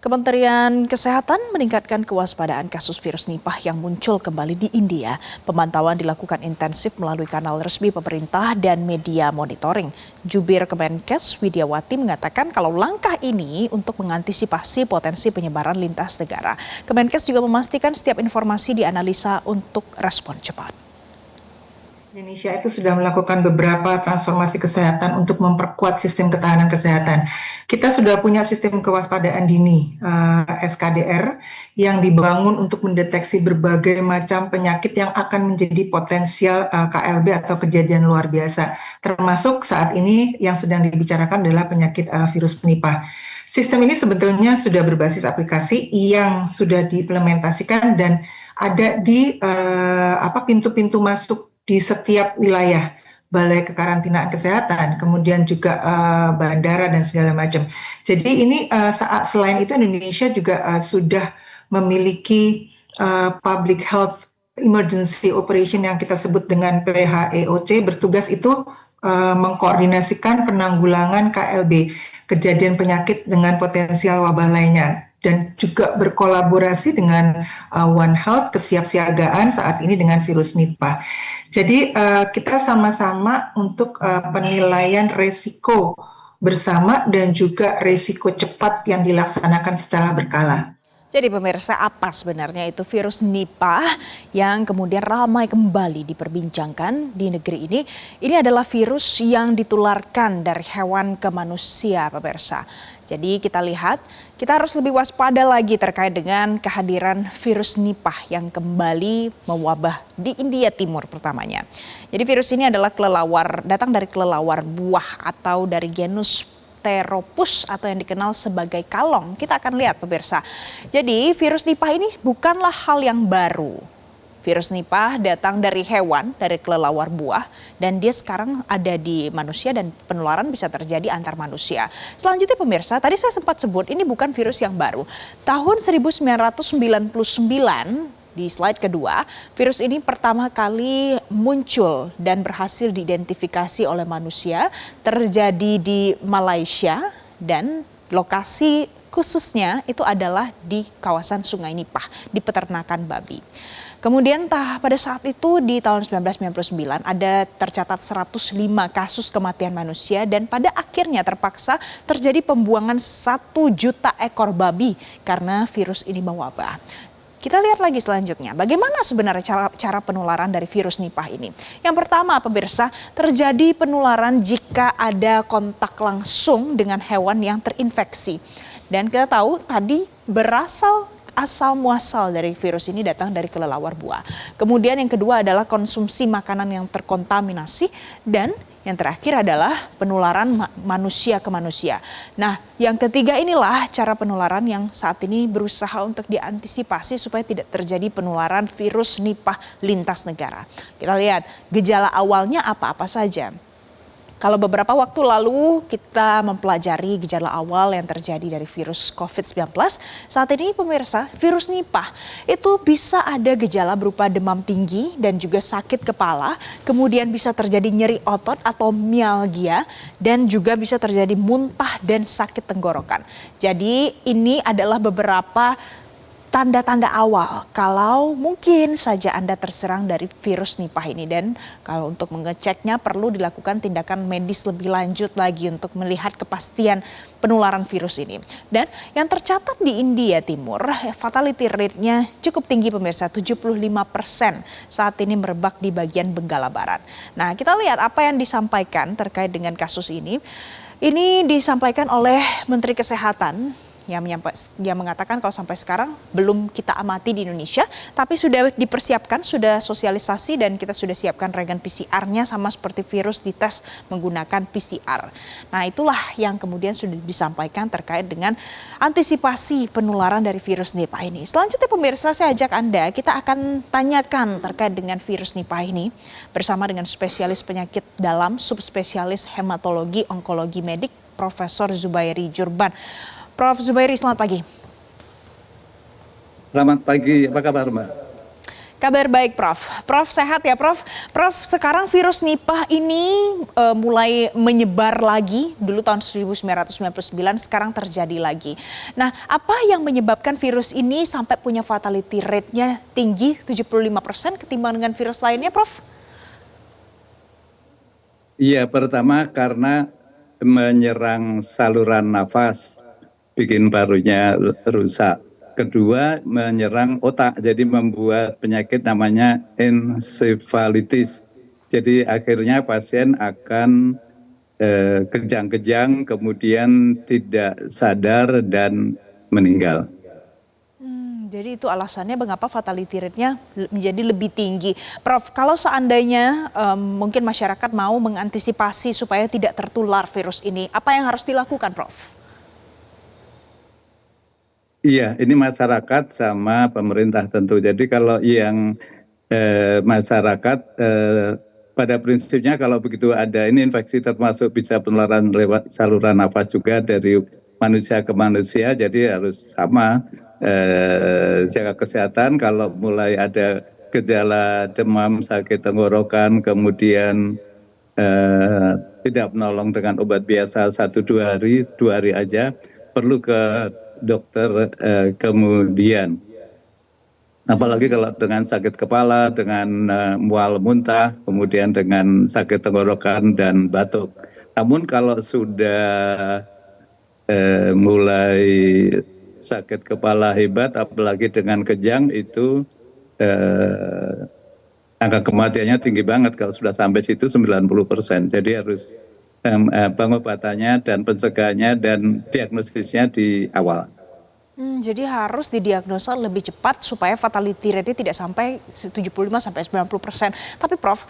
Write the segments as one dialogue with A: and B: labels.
A: Kementerian Kesehatan meningkatkan kewaspadaan kasus virus Nipah yang muncul kembali di India. Pemantauan dilakukan intensif melalui kanal resmi pemerintah dan media monitoring. Jubir Kemenkes Widiawati mengatakan kalau langkah ini untuk mengantisipasi potensi penyebaran lintas negara. Kemenkes juga memastikan setiap informasi dianalisa untuk respon cepat.
B: Indonesia itu sudah melakukan beberapa transformasi kesehatan untuk memperkuat sistem ketahanan kesehatan. Kita sudah punya sistem kewaspadaan dini SKDR yang dibangun untuk mendeteksi berbagai macam penyakit yang akan menjadi potensial KLB atau kejadian luar biasa. Termasuk saat ini yang sedang dibicarakan adalah penyakit virus Nipah. Sistem ini sebetulnya sudah berbasis aplikasi yang sudah diimplementasikan dan ada di pintu-pintu masuk di setiap wilayah, balai kekarantinaan kesehatan, kemudian juga bandara dan segala macam. Jadi ini selain itu Indonesia juga sudah memiliki public health emergency operation yang kita sebut dengan PHEOC, bertugas itu mengkoordinasikan penanggulangan KLB, kejadian penyakit dengan potensial wabah lainnya, dan juga berkolaborasi dengan One Health, kesiapsiagaan saat ini dengan virus Nipah. Jadi kita sama-sama untuk penilaian resiko bersama dan juga resiko cepat yang dilaksanakan secara berkala.
A: Jadi pemirsa, apa sebenarnya itu virus Nipah yang kemudian ramai kembali diperbincangkan di negeri ini? Ini adalah virus yang ditularkan dari hewan ke manusia, pemirsa. Jadi kita lihat, kita harus lebih waspada lagi terkait dengan kehadiran virus Nipah yang kembali mewabah di India Timur pertamanya. Jadi virus ini adalah datang dari kelelawar buah atau dari genus Pteropus atau yang dikenal sebagai kalong. Kita akan lihat pemirsa. Jadi virus Nipah ini bukanlah hal yang baru. Virus Nipah datang dari hewan, dari kelelawar buah, dan dia sekarang ada di manusia dan penularan bisa terjadi antar manusia. Selanjutnya pemirsa, tadi saya sempat sebut ini bukan virus yang baru. Tahun 1999, di slide kedua, virus ini pertama kali muncul dan berhasil diidentifikasi oleh manusia, terjadi di Malaysia dan lokasi khususnya itu adalah di kawasan Sungai Nipah, di peternakan babi. Kemudian pada saat itu di tahun 1999 ada tercatat 105 kasus kematian manusia dan pada akhirnya terpaksa terjadi pembuangan 1 juta ekor babi karena virus ini mewabah. Kita lihat lagi selanjutnya, bagaimana sebenarnya cara penularan dari virus Nipah ini. Yang pertama pemirsa, terjadi penularan jika ada kontak langsung dengan hewan yang terinfeksi. Dan kita tahu tadi asal muasal dari virus ini datang dari kelelawar buah. Kemudian yang kedua adalah konsumsi makanan yang terkontaminasi dan yang terakhir adalah penularan manusia ke manusia. Nah, yang ketiga inilah cara penularan yang saat ini berusaha untuk diantisipasi supaya tidak terjadi penularan virus Nipah lintas negara. Kita lihat gejala awalnya apa-apa saja. Kalau beberapa waktu lalu kita mempelajari gejala awal yang terjadi dari virus COVID-19, saat ini pemirsa, virus Nipah itu bisa ada gejala berupa demam tinggi dan juga sakit kepala, kemudian bisa terjadi nyeri otot atau mialgia, dan juga bisa terjadi muntah dan sakit tenggorokan. Jadi ini adalah beberapa tanda-tanda awal kalau mungkin saja Anda terserang dari virus Nipah ini, dan kalau untuk mengeceknya perlu dilakukan tindakan medis lebih lanjut lagi untuk melihat kepastian penularan virus ini. Dan yang tercatat di India Timur, fatality rate-nya cukup tinggi pemirsa, 75% saat ini merebak di bagian Benggala Barat. Nah, kita lihat apa yang disampaikan terkait dengan kasus ini. Ini disampaikan oleh Menteri Kesehatan yang mengatakan kalau sampai sekarang belum kita amati di Indonesia, tapi sudah dipersiapkan, sudah sosialisasi dan kita sudah siapkan reagen PCR-nya sama seperti virus dites menggunakan PCR. Nah, itulah yang kemudian sudah disampaikan terkait dengan antisipasi penularan dari virus Nipah ini. Selanjutnya pemirsa, saya ajak Anda, kita akan tanyakan terkait dengan virus Nipah ini bersama dengan spesialis penyakit dalam subspesialis hematologi onkologi medik Profesor Zubairi Jurban. Prof. Zubairi, selamat pagi.
C: Selamat pagi, apa kabar Mbak?
A: Kabar baik, Prof. Prof, sehat ya, Prof? Prof, sekarang virus Nipah ini mulai menyebar lagi. Dulu tahun 1999, sekarang terjadi lagi. Nah, apa yang menyebabkan virus ini sampai punya fatality rate-nya tinggi 75% ketimbang dengan virus lainnya, Prof?
C: Iya, pertama karena menyerang saluran nafas, bikin parunya rusak. Kedua, menyerang otak, jadi membuat penyakit namanya ensefalitis. Jadi akhirnya pasien akan kejang-kejang, kemudian tidak sadar dan meninggal.
A: Jadi itu alasannya mengapa fatality rate-nya menjadi lebih tinggi. Prof, kalau seandainya mungkin masyarakat mau mengantisipasi supaya tidak tertular virus ini, apa yang harus dilakukan, Prof?
C: Iya, ini masyarakat sama pemerintah tentu. Jadi kalau yang masyarakat pada prinsipnya kalau begitu ada ini infeksi termasuk bisa penularan lewat saluran nafas juga dari manusia ke manusia, jadi harus sama jaga kesehatan. Kalau mulai ada gejala demam, sakit tenggorokan, kemudian tidak menolong dengan obat biasa 1-2 hari aja, perlu ke dokter kemudian. Apalagi kalau dengan sakit kepala, dengan mual muntah, kemudian dengan sakit tenggorokan dan batuk. Namun kalau sudah mulai sakit kepala hebat, apalagi dengan kejang, itu angka kematiannya tinggi banget. Kalau sudah sampai situ 90%. Jadi harus pengobatannya dan pencegahannya dan diagnosisnya di awal.
A: Jadi harus didiagnosa lebih cepat supaya fatality rate tidak sampai 75-90%. Tapi Prof,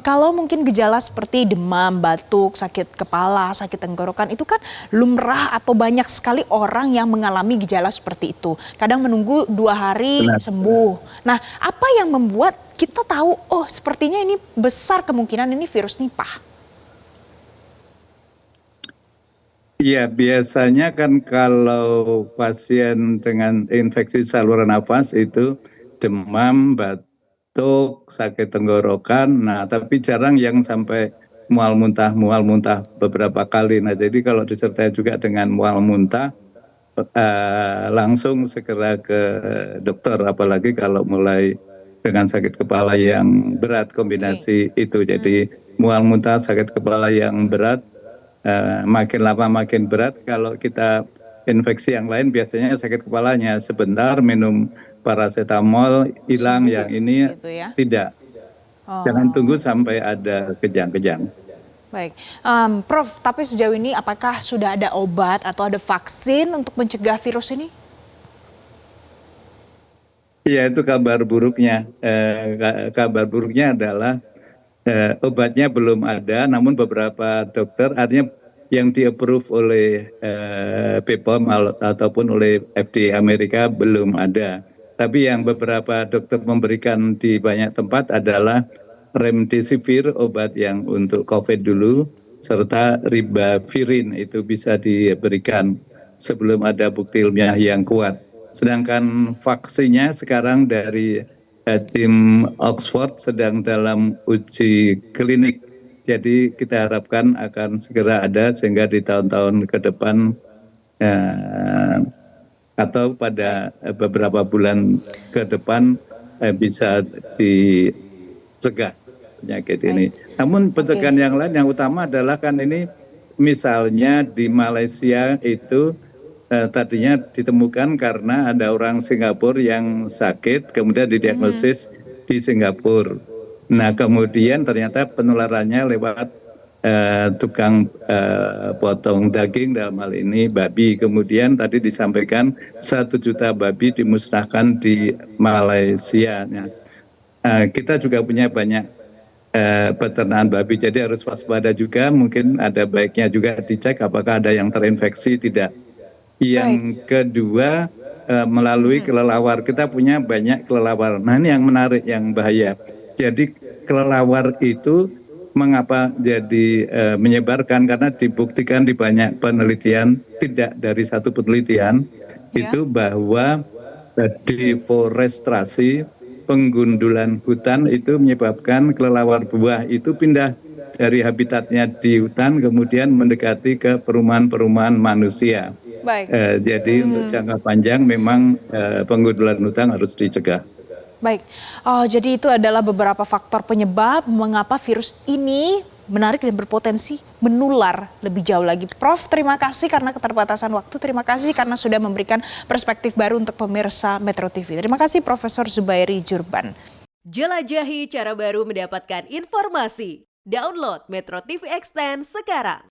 A: kalau mungkin gejala seperti demam, batuk, sakit kepala, sakit tenggorokan itu kan lumrah atau banyak sekali orang yang mengalami gejala seperti itu. Kadang menunggu 2 hari sembuh. Nah, apa yang membuat kita tahu, oh sepertinya ini besar kemungkinan ini virus Nipah?
C: Iya, biasanya kan kalau pasien dengan infeksi saluran nafas itu demam, batuk, sakit tenggorokan, nah tapi jarang yang sampai mual muntah beberapa kali. Nah jadi kalau disertai juga dengan mual muntah, langsung segera ke dokter, apalagi kalau mulai dengan sakit kepala yang berat kombinasi itu. Jadi mual muntah, sakit kepala yang berat, makin lama makin berat. Kalau kita infeksi yang lain biasanya sakit kepalanya sebentar, minum paracetamol hilang, yang ini
A: gitu ya?
C: tidak. Jangan tunggu sampai ada kejang-kejang.
A: Baik, Prof, tapi sejauh ini apakah sudah ada obat atau ada vaksin untuk mencegah virus ini?
C: Iya, itu kabar buruknya. Kabar buruknya adalah obatnya belum ada, namun beberapa dokter, artinya yang di-approve oleh BPOM ataupun oleh FDA Amerika belum ada. Tapi yang beberapa dokter memberikan di banyak tempat adalah remdesivir, obat yang untuk COVID dulu, serta ribavirin itu bisa diberikan sebelum ada bukti ilmiah yang kuat. Sedangkan vaksinnya sekarang dari tim Oxford sedang dalam uji klinik. Jadi kita harapkan akan segera ada sehingga di tahun-tahun ke depan atau pada beberapa bulan ke depan bisa dicegah penyakit ini. Namun pencegahan yang lain yang utama adalah kan ini misalnya di Malaysia itu tadinya ditemukan karena ada orang Singapura yang sakit, kemudian didiagnosis di Singapura. Nah, kemudian ternyata penularannya lewat tukang potong daging, dalam hal ini babi. Kemudian tadi disampaikan 1 juta babi dimusnahkan di Malaysia. Nah, kita juga punya banyak peternakan babi, jadi harus waspada juga. Mungkin ada baiknya juga dicek apakah ada yang terinfeksi, tidak. Yang kedua, melalui kelelawar. Kita punya banyak kelelawar. Nah ini yang menarik, yang bahaya. Jadi kelelawar itu mengapa jadi menyebarkan? Karena dibuktikan di banyak penelitian, tidak dari satu penelitian, itu bahwa deforestasi penggundulan hutan itu menyebabkan kelelawar buah itu pindah dari habitatnya di hutan kemudian mendekati ke perumahan-perumahan manusia.
A: Baik.
C: Jadi untuk jangka panjang memang penggundulan hutan harus dicegah.
A: Baik, jadi itu adalah beberapa faktor penyebab mengapa virus ini menarik dan berpotensi menular lebih jauh lagi. Prof, terima kasih karena keterbatasan waktu. Terima kasih karena sudah memberikan perspektif baru untuk pemirsa Metro TV. Terima kasih Profesor Zubairi Jurban.
D: Jelajahi cara baru mendapatkan informasi. Download Metro TV Extend sekarang.